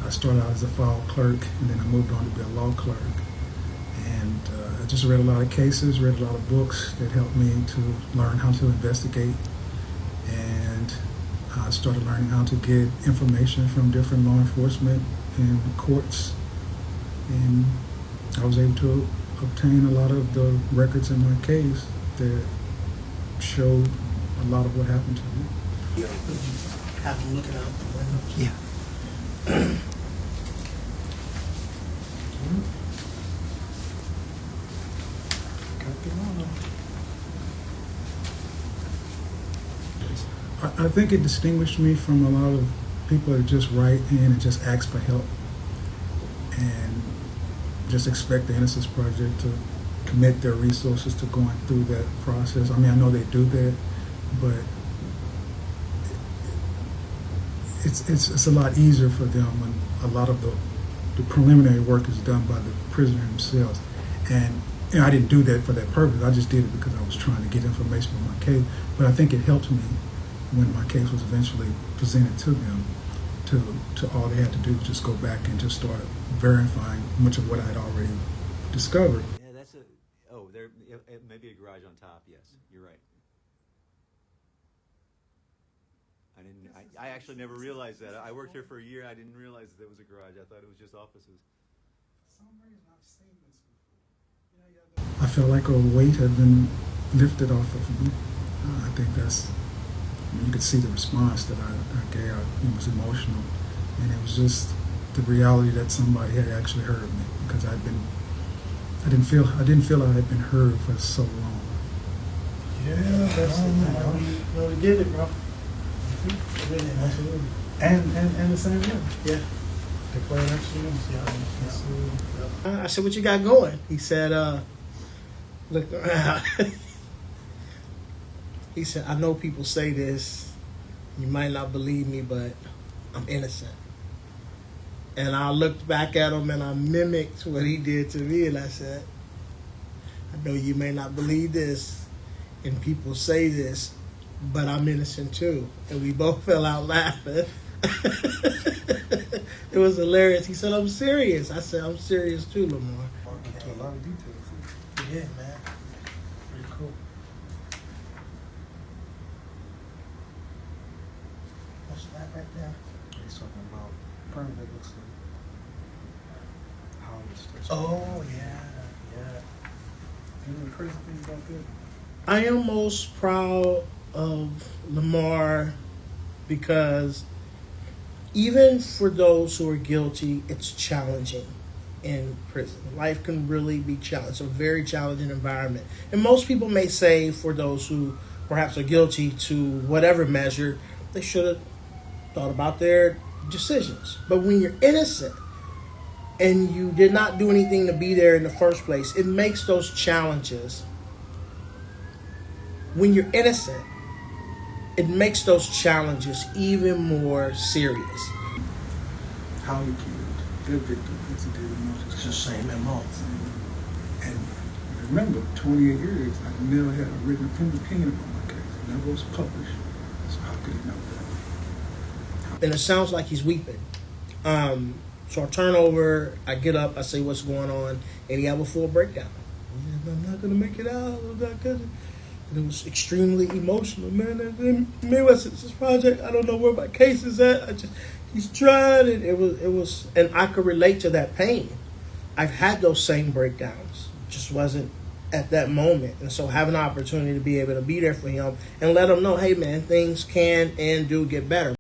I started out as a file clerk, and then I moved on to be a law clerk. And I just read a lot of cases, read a lot of books that helped me to learn how to investigate. And I started learning how to get information from different law enforcement and courts. And I was able to obtain a lot of the records in my case that showed a lot of what happened to me. Have them looking out the windows. Yeah. I think it distinguished me from a lot of people that just write in and just ask for help and just expect the Innocence Project to commit their resources to going through that process. I mean, I know they do that, but it's a lot easier for them when a lot of the preliminary work is done by the prisoner themselves. And you know, I didn't do that for that purpose. I just did it because I was trying to get information on my case. But I think it helped me when my case was eventually presented to them, to all they had to do was just go back and just start verifying much of what I had already discovered. Yeah, that's there it may be a garage on top. Yes, you're right. I actually never realized that. I worked here for a year. I didn't realize that there was a garage. I thought it was just offices. For some reason, I've seen this before. I felt like a weight had been lifted off of me. I think that's. You could see the response that I gave. It was emotional, and it was just the reality that somebody had actually heard me, because I didn't feel I had been heard for so long. Yeah, that's no, we did it, bro. Absolutely. And the same way. Yeah. Declared absolute. Yeah. I said, "What you got going?" He said, "Look around." He said, "I know people say this. You might not believe me, but I'm innocent." And I looked back at him and I mimicked what he did to me, and I said, "I know you may not believe this, and people say this, but I'm innocent too." And we both fell out laughing. It was hilarious. He said, "I'm serious." I said, "I'm serious too, Lamar." Okay. A lot of details. Yeah, man. Pretty cool. What's that right there? He's talking about permit, it looks like how it's. Oh, yeah. You know the crazy thing about that? I am most proud of Lamar because even for those who are guilty, it's challenging in prison. Life can really be challenging. It's a very challenging environment. And most people may say for those who perhaps are guilty to whatever measure, they should have thought about their decisions. But when you're innocent and you did not do anything to be there in the first place, it makes those challenges. When you're innocent, it makes those challenges even more serious. How he killed their victim as he did in It's the same MO. And remember, 28 years, I never had a written opinion about my case. It never was published. So how could he know that? And it sounds like he's weeping. So I turn over, I get up, I say, "What's going on?" And he have a full breakdown. "I'm not going to make it out. I'm not going to." And it was extremely emotional, man. And Innocence Project, I don't know where my case is at. He's trying, and it was, and I could relate to that pain. I've had those same breakdowns, just wasn't at that moment. And so having an opportunity to be able to be there for him and let him know, hey man, things can and do get better.